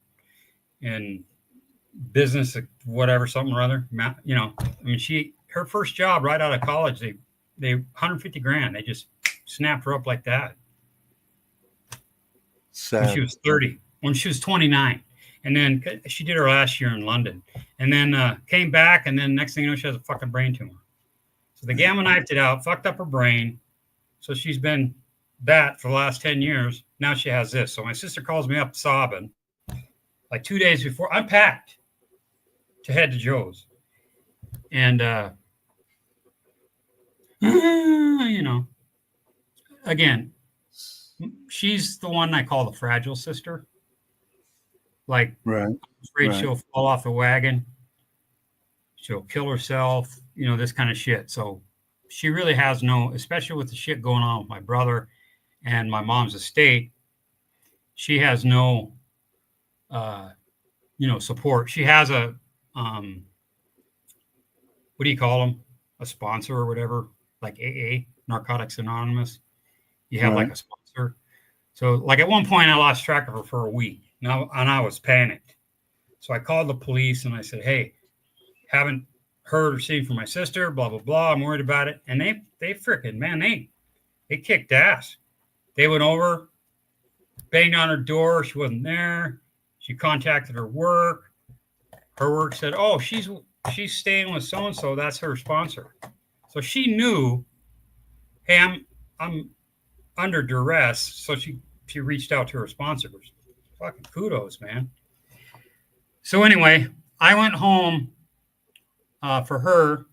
[SPEAKER 2] and business, whatever, something or other. I mean, her first job right out of college, they $150,000. They just snapped her up like that.
[SPEAKER 1] Sad.
[SPEAKER 2] When she was 30, when she was 29. And then she did her last year in London and then came back. And then next thing you know, she has a fucking brain tumor. So the gamma knifed it out, fucked up her brain. So she's been that for the last 10 years. Now she has this. So my sister calls me up sobbing like 2 days before I'm packed to head to Joe's. And, again, she's the one I call the fragile sister. Like,
[SPEAKER 1] right.
[SPEAKER 2] Afraid she'll fall off the wagon. She'll kill herself, this kind of shit. So she really has no, especially with the shit going on with my brother and my mom's estate, she has no, support. She has a, what do you call them? A sponsor or whatever, like AA, Narcotics Anonymous. You have like a sponsor. So like at one point I lost track of her for a week. Now, and I was panicked. So I called the police and I said, hey, haven't heard or seen from my sister, blah, blah, blah. I'm worried about it. And they freaking, man, they kicked ass. They went over, banged on her door. She wasn't there. She contacted her work. Her work said, oh, she's staying with so-and-so. That's her sponsor. So she knew, hey, I'm under duress. So she reached out to her sponsor. Fucking kudos, man. So anyway, I went home for her.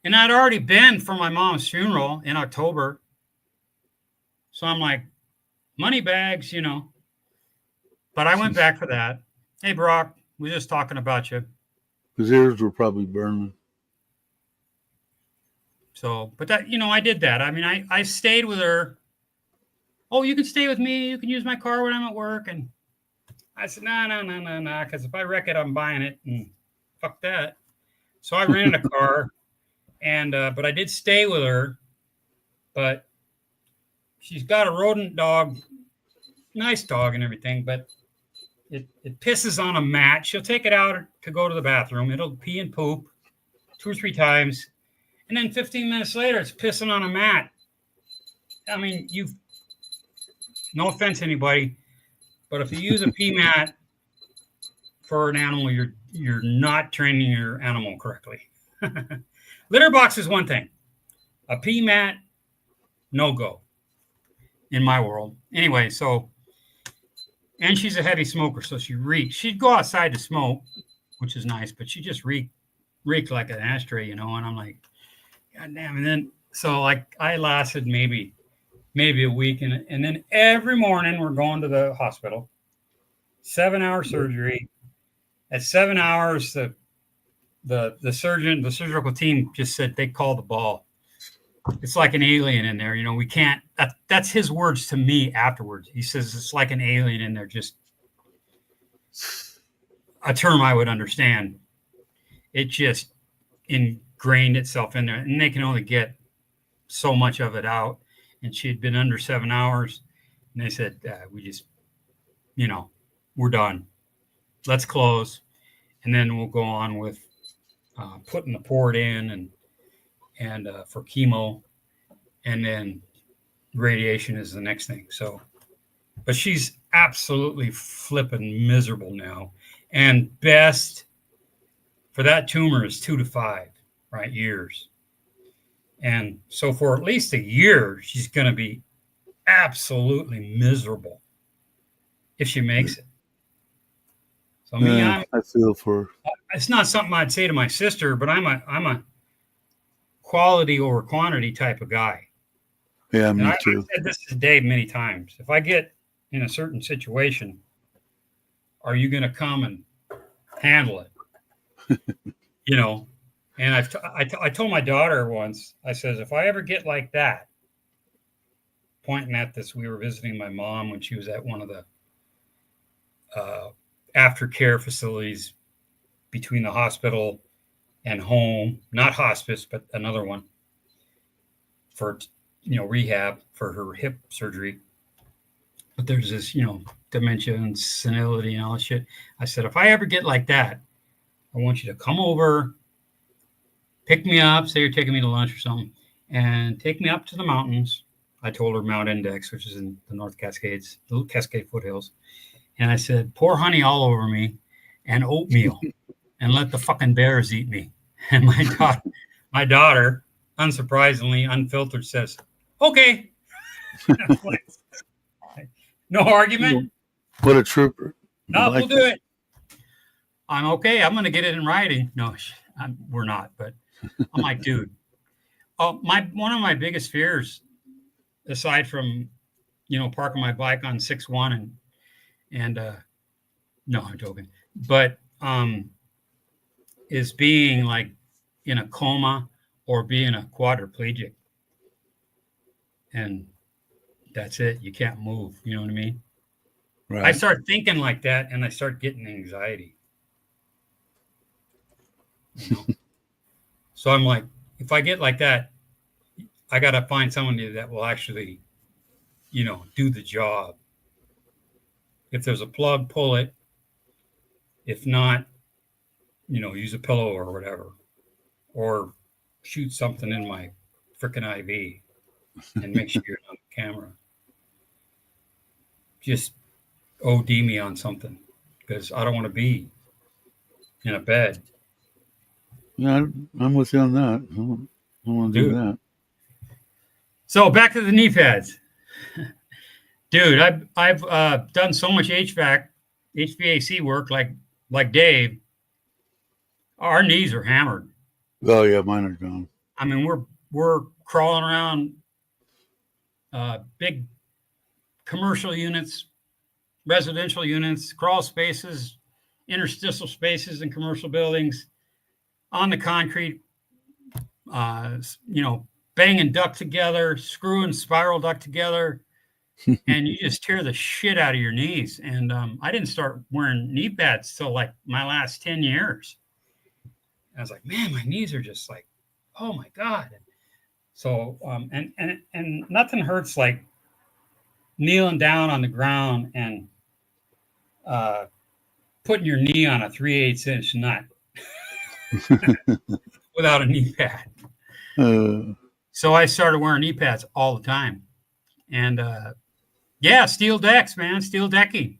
[SPEAKER 2] And I'd already been for my mom's funeral in October. So I'm like, money bags, you know. But I went back for that. Hey, Brock, we're just talking about you.
[SPEAKER 1] His ears were probably burning.
[SPEAKER 2] So, but that, you know, I did that. I mean, I stayed with her. Oh, you can stay with me. You can use my car when I'm at work. And I said, no. Because if I wreck it, I'm buying it. And fuck that. So I rented a car. And, but I did stay with her. But she's got a rodent dog. Nice dog and everything. But it pisses on a mat. She'll take it out to go to the bathroom. It'll pee and poop 2 or 3 times. And then 15 minutes later, it's pissing on a mat. I mean, no offense to anybody, but if you use a pee mat for an animal, you're not training your animal correctly. Litter box is one thing. A pee mat, no go in my world. Anyway, so, and she's a heavy smoker, so she'd go outside to smoke, which is nice, but she just reeked like an ashtray, you know, and I'm like, God damn. And then, so like I lasted maybe a week. And then every morning we're going to the hospital, 7-hour surgery. At 7 hours, the surgical team just said they called the ball. It's like an alien in there. You know, we can't, that's his words to me afterwards. He says, it's like an alien in there, just a term I would understand. It just ingrained itself in there, and they can only get so much of it out. And she had been under 7 hours, and they said, we just, you know, we're done. Let's close. And then we'll go on with putting the port in and for chemo, and then radiation is the next thing. So, but she's absolutely flipping miserable now. And best for that tumor is 2 to 5, right, years. And so for at least a year, she's going to be absolutely miserable if she makes it. So me,
[SPEAKER 1] I feel for her.
[SPEAKER 2] It's not something I'd say to my sister, but I'm a quality over quantity type of guy.
[SPEAKER 1] Yeah, me too.
[SPEAKER 2] I've said this to Dave many times. If I get in a certain situation, are you going to come and handle it? You know, and I told my daughter once, I says, if I ever get like that, pointing at this, we were visiting my mom when she was at one of the aftercare facilities between the hospital and home, not hospice, but another one for, you know, rehab for her hip surgery. But there's this, you know, dementia and senility and all that shit. I said, if I ever get like that, I want you to come over, pick me up, say you're taking me to lunch or something, and take me up to the mountains. I told her Mount Index, which is in the North Cascades, the Cascade foothills. And I said, pour honey all over me and oatmeal and let the fucking bears eat me. And my daughter, unsurprisingly, unfiltered, says, okay. No argument.
[SPEAKER 1] What a trooper.
[SPEAKER 2] No, we'll do it. I'm okay. I'm going to get it in writing. No, we're not. But I'm like, dude. Oh, one of my biggest fears, aside from, you know, parking my bike on 6-1 and no, I'm joking. But is being like in a coma or being a quadriplegic, and that's it. You can't move. You know what I mean? Right. I start thinking like that, and I start getting anxiety. You know? So I'm like, if I get like that, I got to find someone that will actually, you know, do the job. If there's a plug, pull it. If not, use a pillow or whatever, or shoot something in my frickin' IV and make sure you're on the camera. Just OD me on something because I don't want to be in a bed.
[SPEAKER 1] Yeah, I'm with you on that. I don't want to do that.
[SPEAKER 2] So back to the knee pads. Dude, I've done so much HVAC work like Dave. Our knees are hammered.
[SPEAKER 1] Oh yeah, mine are gone.
[SPEAKER 2] I mean, we're crawling around big commercial units, residential units, crawl spaces, interstitial spaces in commercial buildings, on the concrete, banging duct together, screwing spiral duct together, and you just tear the shit out of your knees. And I didn't start wearing knee pads till like my last 10 years. I was like, man, my knees are just like, oh my God. So, and nothing hurts like kneeling down on the ground and putting your knee on a 3/8 inch nut without a knee pad. So I started wearing knee pads all the time. And yeah, steel decks, man, steel decking.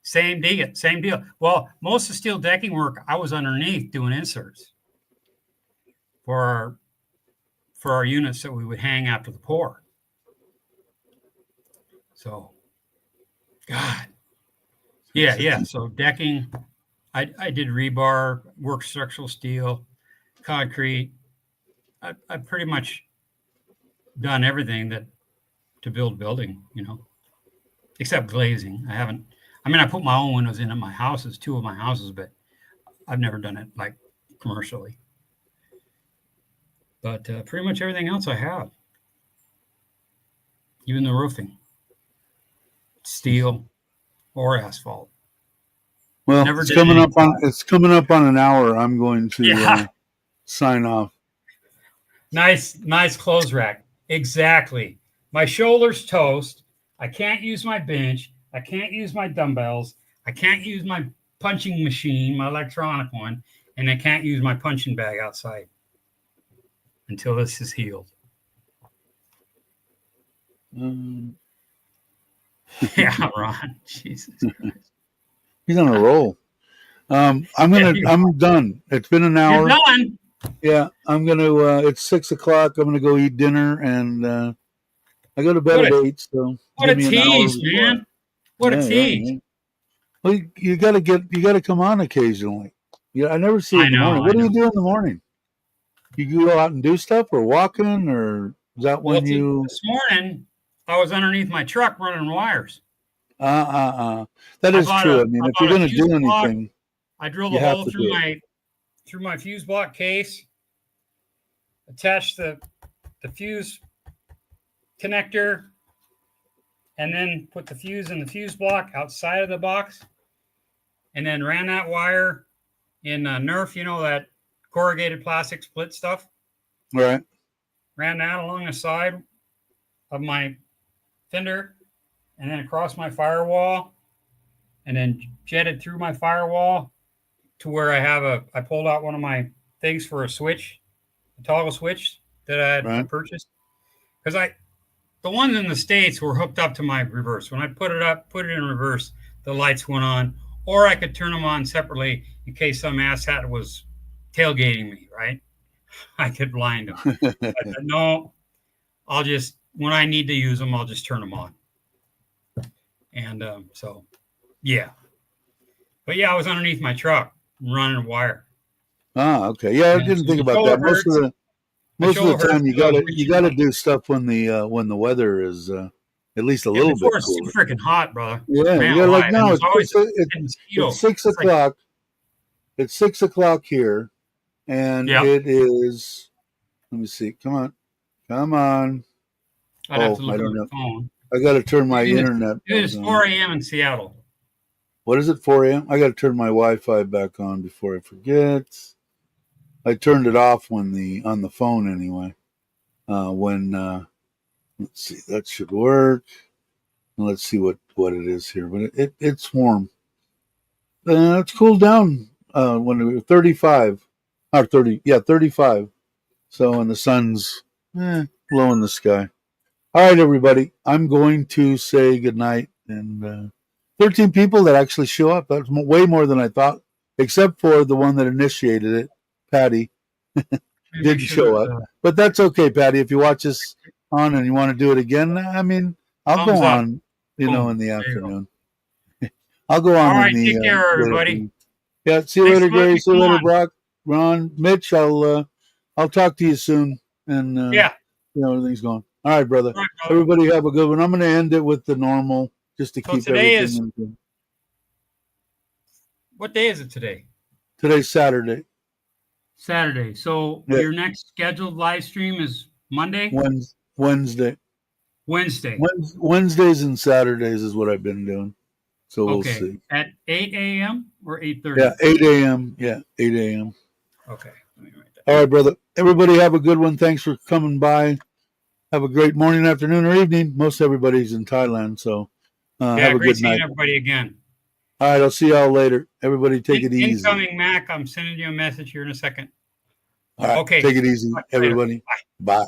[SPEAKER 2] Same deal. Well, most of the steel decking work, I was underneath doing inserts for our units that we would hang after the pour. So, God. Yeah. So decking, I did rebar, work structural steel, concrete. I've pretty much done everything to build a building, except glazing. I put my own windows in at my houses, 2 of my houses, but I've never done it like commercially. But pretty much everything else I have, even the roofing, steel or asphalt.
[SPEAKER 1] Well, it's coming up on an hour. I'm going to sign off.
[SPEAKER 2] Nice clothes rack. Exactly. My shoulder's toast. I can't use my bench. I can't use my dumbbells. I can't use my punching machine, my electronic one, and I can't use my punching bag outside until this is healed. Yeah, Ron. Jesus Christ.
[SPEAKER 1] He's on a roll. I'm done. It's been an hour.
[SPEAKER 2] You're done.
[SPEAKER 1] Yeah, I'm gonna. It's 6:00. I'm gonna go eat dinner, and I go to bed at 8. So
[SPEAKER 2] what a tease, man! What a tease.
[SPEAKER 1] Right. Well, you got to come on occasionally. Yeah, I never see you in the morning. What do you do in the morning? You go out and do stuff, or walking, or is that when you?
[SPEAKER 2] This morning, I was underneath my truck running wires.
[SPEAKER 1] That is true. I mean, if you're going to do anything,
[SPEAKER 2] I drilled a hole through my fuse block case, attached the fuse connector, and then put the fuse in the fuse block outside of the box, and then ran that wire in Nerf, that corrugated plastic split stuff.
[SPEAKER 1] Right.
[SPEAKER 2] Ran that along the side of my fender, and then across my firewall, and then jetted through my firewall to where I pulled out one of my things for a switch, a toggle switch that I had purchased. Because the ones in the States were hooked up to my reverse. When I put it in reverse, the lights went on, or I could turn them on separately in case some asshat was tailgating me, right? I could blind them. But no, I'll just, when I need to use them, I'll just turn them on. And so, yeah. But yeah, I was underneath my truck running a wire.
[SPEAKER 1] Okay. Yeah, I didn't think about that. Most of the time, you gotta do stuff when the weather is at least a little bit cooler.
[SPEAKER 2] It's too freaking hot, brother.
[SPEAKER 1] Yeah,
[SPEAKER 2] man,
[SPEAKER 1] like now it's 6 o'clock. It's 6 o'clock here, and it is. Let me see. Come on.
[SPEAKER 2] I'd have to look at my phone.
[SPEAKER 1] I got to turn my internet.
[SPEAKER 2] It is 4 a.m. in Seattle.
[SPEAKER 1] What is it? 4 a.m. I got to turn my Wi-Fi back on before I forget. I turned it off on the phone anyway. Let's see, that should work. Let's see what it is here, but it's warm. It's cooled down. when we were 35 or 30, yeah, 35. So, and the sun's low in the sky. All right, everybody. I'm going to say goodnight. And 13 people that actually show up. That's way more than I thought, except for the one that initiated it, Patty, didn't show up. But that's okay, Patty. If you watch this on and you want to do it again, I mean, I'll go on, in the afternoon. I'll go on.
[SPEAKER 2] All right,
[SPEAKER 1] in the,
[SPEAKER 2] take care, everybody.
[SPEAKER 1] Yeah, see you later, Gary. See you later, Brock, Ron, Mitch. I'll talk to you soon. And everything's going. All right, brother. All right, brother. Everybody have a good one. I'm going to end it with the normal just to keep everything in.
[SPEAKER 2] What day is it today?
[SPEAKER 1] Today's Saturday.
[SPEAKER 2] Saturday. So your next scheduled live stream is Monday?
[SPEAKER 1] Wednesday. Wednesdays and Saturdays is what I've been doing. So we'll see.
[SPEAKER 2] At 8 a.m. or 8:30?
[SPEAKER 1] Yeah, 8 a.m. Yeah, 8 a.m.
[SPEAKER 2] Okay. Let me write that.
[SPEAKER 1] All right, brother. Everybody have a good one. Thanks for coming by. Have a great morning, afternoon, or evening. Most everybody's in Thailand, so have a good night.
[SPEAKER 2] Seeing everybody again.
[SPEAKER 1] All right, I'll see y'all later. Everybody take it easy.
[SPEAKER 2] Incoming, Mac. I'm sending you a message here in a second.
[SPEAKER 1] All right, take it easy, everybody. Bye.